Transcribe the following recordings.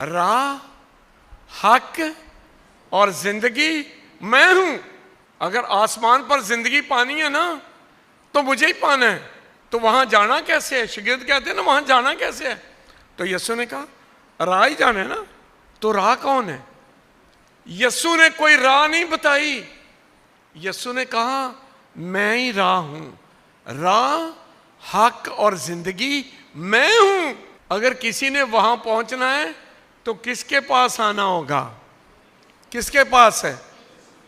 राह, हक और जिंदगी मैं हूं। अगर आसमान पर जिंदगी पानी है ना तो मुझे ही पाना है, तो वहां जाना कैसे है? शागिर्द कहते हैं ना वहां जाना कैसे है? तो यीशु ने कहा राह ही जाना है ना। तो राह कौन है? यीशु ने कोई राह नहीं बताई। यीशु ने कहा मैं ही राह हूं, राह, हक और जिंदगी मैं हूं। अगर किसी ने वहां पहुंचना है तो किसके पास आना होगा? किसके पास है?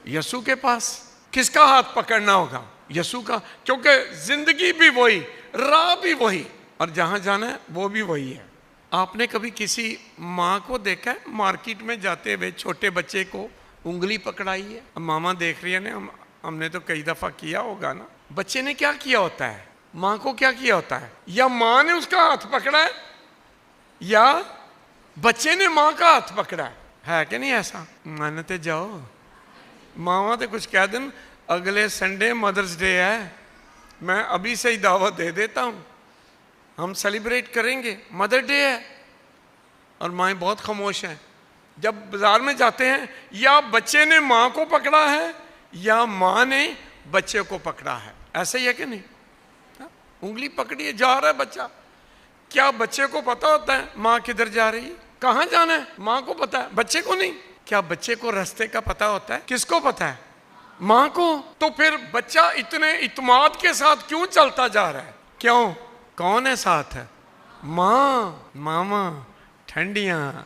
यीशु के पास। किसका हाथ पकड़ना होगा? यीशु का, क्योंकि जिंदगी भी वही, राह भी वही, और जहां जाना है वो भी वही है। आपने कभी किसी माँ को देखा है मार्केट में जाते हुए छोटे बच्चे को उंगली पकड़ाई है? मामा देख रही है ना, हमने तो कई दफा किया होगा ना। बच्चे ने क्या किया होता है? माँ को क्या किया होता है? या माँ ने उसका हाथ पकड़ा है या बच्चे ने माँ का हाथ पकड़ा है कि नहीं? ऐसा मानते जाओ, मामा तो कुछ कह दें अगले संडे मदर्स डे है, मैं अभी से ही दावत दे देता हूं, हम सेलिब्रेट करेंगे, मदर डे है। और माएँ बहुत खामोश हैं। जब बाजार में जाते हैं या बच्चे ने माँ को पकड़ा है या माँ ने बच्चे को पकड़ा है, ऐसा ही है कि नहीं? उंगली पकड़ी है, जा रहा है बच्चा, क्या बच्चे को पता होता है माँ किधर जा रही है, कहाँ जाना है? माँ को पता है, बच्चे को नहीं। क्या बच्चे को रास्ते का पता होता है? किसको पता है? माँ को। तो फिर बच्चा इतने इत्मीनान के साथ क्यों चलता जा रहा है? क्यों? कौन है साथ है? माँ, मामा, ठंडियां,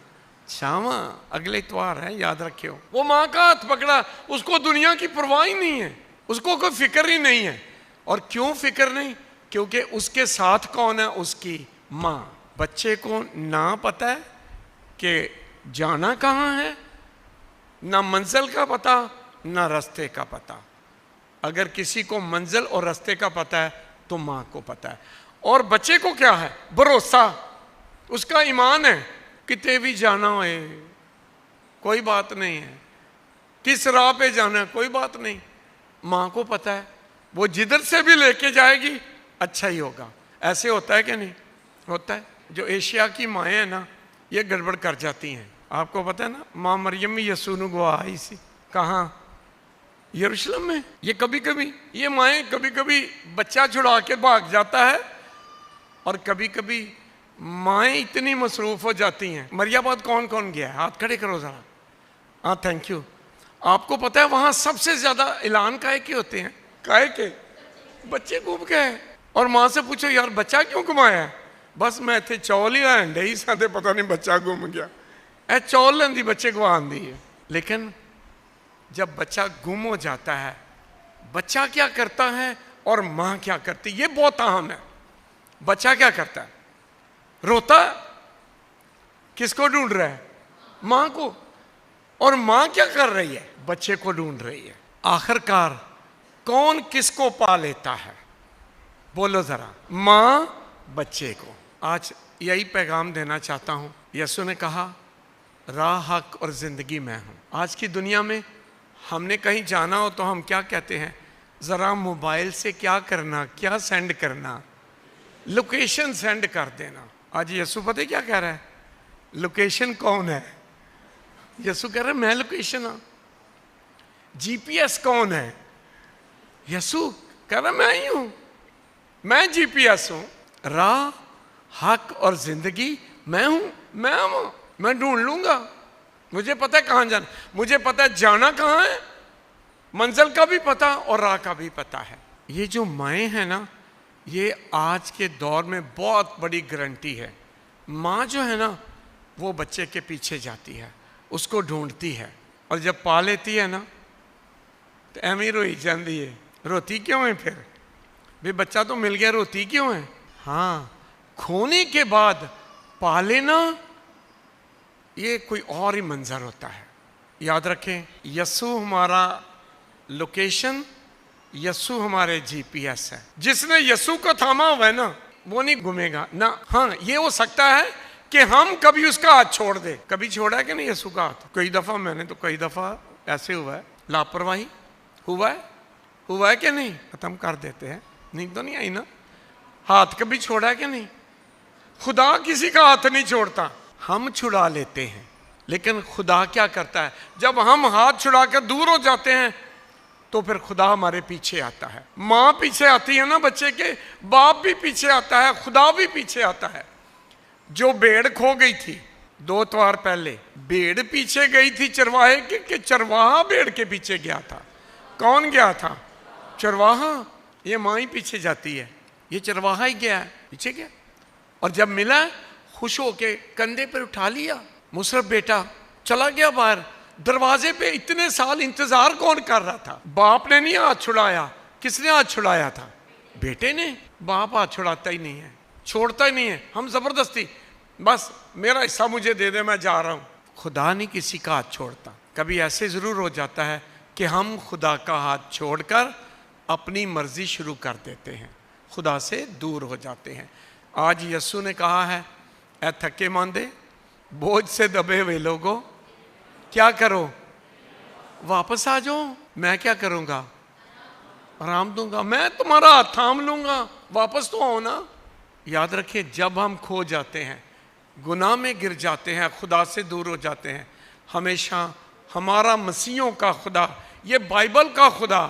शामा, अगले इतवार है, याद रखियो। वो माँ का हाथ पकड़ा, उसको दुनिया की परवाह ही नहीं है, उसको कोई फिक्र ही नहीं है। और क्यों फिक्र नहीं? क्योंकि उसके साथ कौन है? उसकी माँ। बच्चे को ना पता है कि जाना कहाँ है, ना मंजिल का पता, ना रास्ते का पता। अगर किसी को मंजिल और रास्ते का पता है तो माँ को पता है। और बच्चे को क्या है? भरोसा, उसका ईमान है, किते भी जाना हो कोई बात नहीं है, किस राह पे जाना है कोई बात नहीं, माँ को पता है, वो जिधर से भी लेके जाएगी अच्छा ही होगा। ऐसे होता है कि नहीं होता है? जो एशिया की माएँ हैं ना, ये गड़बड़ कर जाती हैं। आपको पता है ना, माँ मरियम में यसू ने गवा आई सी, कहाँ? यरूशलेम में। ये कभी कभी ये माएँ कभी कभी बच्चा छुड़ा के भाग जाता है, और कभी कभी माएँ इतनी मसरूफ हो जाती हैं। मरियाबाद कौन कौन गया है? हाथ खड़े करो जरा। हाँ, थैंक यू। आपको पता है वहां सबसे ज्यादा ऐलान काहे के होते हैं? काहे के? बच्चे घूम गए। और माँ से पूछो यार बच्चा क्यों घुमाया है? बस मैं थे चौल ही अंडे ही साथे, पता नहीं बच्चा घूम गया। ए चौल लेंदी बच्चे को आंदी है। लेकिन जब बच्चा गुम हो जाता है, बच्चा क्या करता है और माँ क्या करती है, ये बहुत अहम है। बच्चा क्या करता है? रोता। किसको ढूंढ रहा है? माँ को। और माँ क्या कर रही है? बच्चे को ढूंढ रही है। आखिरकार कौन किसको पा लेता है? बोलो जरा। माँ बच्चे को। आज यही पैगाम देना चाहता हूं। यीशु ने कहा राह, हक और जिंदगी मैं हूं। आज की दुनिया में हमने कहीं जाना हो तो हम क्या कहते हैं? जरा मोबाइल से क्या करना, क्या सेंड करना, लोकेशन सेंड कर देना। आज यीशु पता है क्या कह रहा है? लोकेशन कौन है? यीशु कह रहा है मैं लोकेशन हूं। जीपीएस कौन है? यीशु कह रहा है मैं ही हूं, मैं जीपीएस हूं। राह, हक और जिंदगी मैं हूं, मैं ढूंढ लूंगा। मुझे पता है कहां जाना, मुझे पता है जाना कहां है, मंजिल का भी पता और राह का भी पता है। ये जो माएँ हैं ना, ये आज के दौर में बहुत बड़ी गारंटी है। माँ जो है ना, वो बच्चे के पीछे जाती है, उसको ढूंढती है, और जब पा लेती है ना तो एवं रोई जाती है। रोती क्यों है फिर? भाई बच्चा तो मिल गया, रोती क्यों है? हाँ, खोने के बाद पा लेना ये कोई और ही मंजर होता है। याद रखें, यीशु हमारा लोकेशन, यीशु हमारे जीपीएस है। जिसने यीशु को थामा हुआ है ना, वो नहीं घूमेगा ना। हाँ, ये हो सकता है कि हम कभी उसका हाथ छोड़ दे। कभी छोड़ा है कि नहीं यीशु का हाथ? कई दफा, मैंने तो कई दफा ऐसे हुआ है, लापरवाही हुआ है कि नहीं? खत्म कर देते हैं, नींद तो नहीं आई ना? हाथ कभी छोड़ा है कि नहीं? खुदा किसी का हाथ नहीं छोड़ता। हम छुड़ा लेते हैं, लेकिन खुदा क्या करता है, जब हम हाथ छुड़ाकर दूर हो जाते हैं तो फिर खुदा हमारे पीछे आता है। माँ पीछे आती है ना बच्चे के, बाप भी पीछे आता है, खुदा भी पीछे आता है। जो भेड़ खो गई थी 2 त्वार पहले, भेड़ पीछे गई थी चरवाहे के, कि चरवाहा भेड़ के पीछे गया था? कौन गया था? चरवाहा। ये माँ ही पीछे जाती है, ये चरवाहा ही गया है, पीछे गया। और जब मिला खुश होके कंधे पर उठा लिया। मुसरफ बेटा चला गया बाहर, दरवाजे पे इतने साल इंतजार कौन कर रहा था? बाप ने नहीं हाथ छुड़ाया, किसने हाथ छुड़ाया था? बेटे ने। बाप हाथ छुड़ाता ही नहीं है, छोड़ता ही नहीं है। हम जबरदस्ती, बस मेरा हिस्सा मुझे दे दे, मैं जा रहा हूं। खुदा नहीं किसी का हाथ छोड़ता। कभी ऐसे जरूर हो जाता है कि हम खुदा का हाथ छोड़कर अपनी मर्जी शुरू कर देते हैं, खुदा से दूर हो जाते हैं। आज यीशु ने कहा है, ऐ थके मांदे बोझ से दबे हुए लोगों, क्या करो? वापस आ जाओ। मैं क्या करूंगा? आराम दूंगा, मैं तुम्हारा हाथ थाम लूंगा, वापस तो आओ ना। याद रखिए, जब हम खो जाते हैं, गुनाह में गिर जाते हैं, खुदा से दूर हो जाते हैं, हमेशा हमारा मसीहों का खुदा, ये बाइबल का खुदा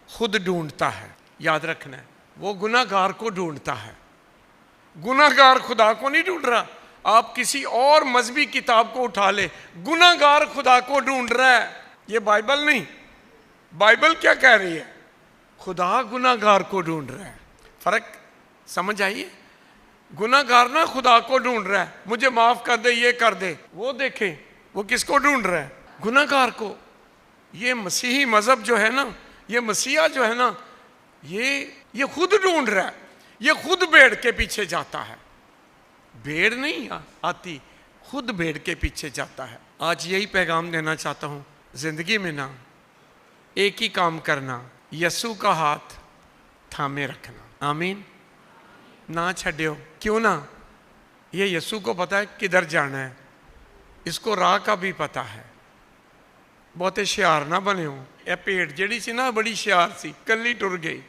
खुद ढूंढता है। याद रखना है, वो गुनाहगार को ढूंढता है, गुनाहगार खुदा को नहीं ढूंढ रहा। आप किसी और मजहबी किताब को उठा ले, गुनाहगार खुदा को ढूंढ रहा है, ये बाइबल नहीं। बाइबल क्या कह रही है? खुदा गुनाहगार को ढूंढ रहा है। फर्क समझ आइए, गुनाहगार ना खुदा को ढूंढ रहा है, मुझे माफ कर दे, ये कर दे। वो देखें, वो किसको ढूंढ रहा है? गुनाहगार को। ये मसीही मजहब जो है ना, ये मसीहा जो है ना, ये खुद ढूंढ रहा है, ये खुद भेड़ के पीछे जाता है। भेड़ नहीं आती, खुद भेड़ के पीछे जाता है। आज यही पैगाम देना चाहता हूं, जिंदगी में ना एक ही काम करना, यीशु का हाथ थामे रखना। आमीन। ना छड्यो। क्यों ना? ये यीशु को पता है किधर जाना है, इसको राह का भी पता है। बहुते शियार ना बने हो। यह भेड़ जड़ी सी ना, बड़ी शियार सी, कली टुर गई।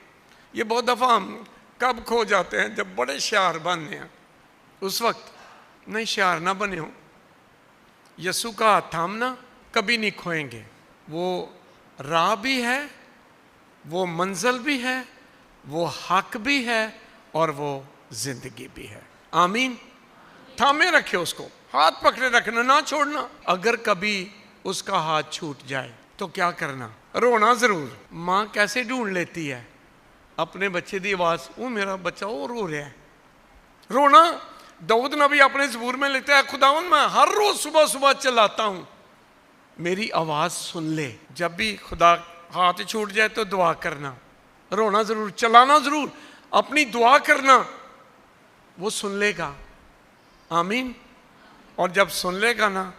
ये बहुत दफा हम कब खो जाते हैं? जब बड़े शियार बनने हैं, उस वक्त नहीं, शियार ना बने हो। यीशु का हाथ थामना, कभी नहीं खोएंगे। वो राह भी है, वो मंजिल भी है, वो हक भी है, और वो जिंदगी भी है। आमीन। थामे रखे उसको, हाथ पकड़े रखना, ना छोड़ना। अगर कभी उसका हाथ छूट जाए तो क्या करना? रोना जरूर। माँ कैसे ढूंढ लेती है अपने बच्चे की आवाज, वो मेरा बच्चा वो रो रहा है। रोना दाऊद नबी अपने ज़बूर में लिखता है, खुदावन मैं हर रोज सुबह सुबह चिल्लाता हूं, मेरी आवाज सुन ले। जब भी खुदा हाथ छूट जाए तो दुआ करना, रोना जरूर, चिल्लाना जरूर, अपनी दुआ करना, वो सुन लेगा। आमीन। और जब सुन लेगा ना,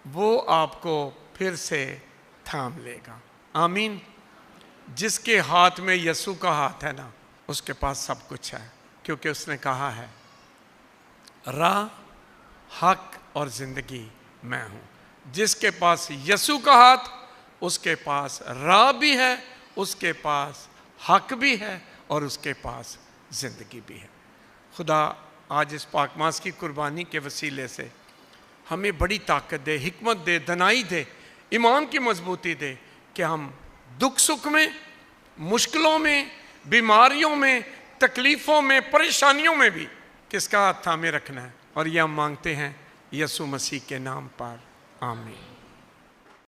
वो आपको फिर से थाम लेगा। आमीन। जिसके हाथ में यीशु का हाथ है ना, उसके पास सब कुछ है, क्योंकि उसने कहा है राह, हक और जिंदगी मैं हूं। जिसके पास यीशु का हाथ, उसके पास राह भी है, उसके पास हक भी है, और उसके पास जिंदगी भी है। खुदा आज इस पाक मास की कुर्बानी के वसीले से हमें बड़ी ताकत दे, हिकमत दे, दनाई दे, ईमान की मजबूती दे, कि हम दुख सुख में, मुश्किलों में, बीमारियों में, तकलीफ़ों में, परेशानियों में भी किसका हाथ थामे रखना है। और यह हम मांगते हैं यीशु मसीह के नाम पर। आमीन।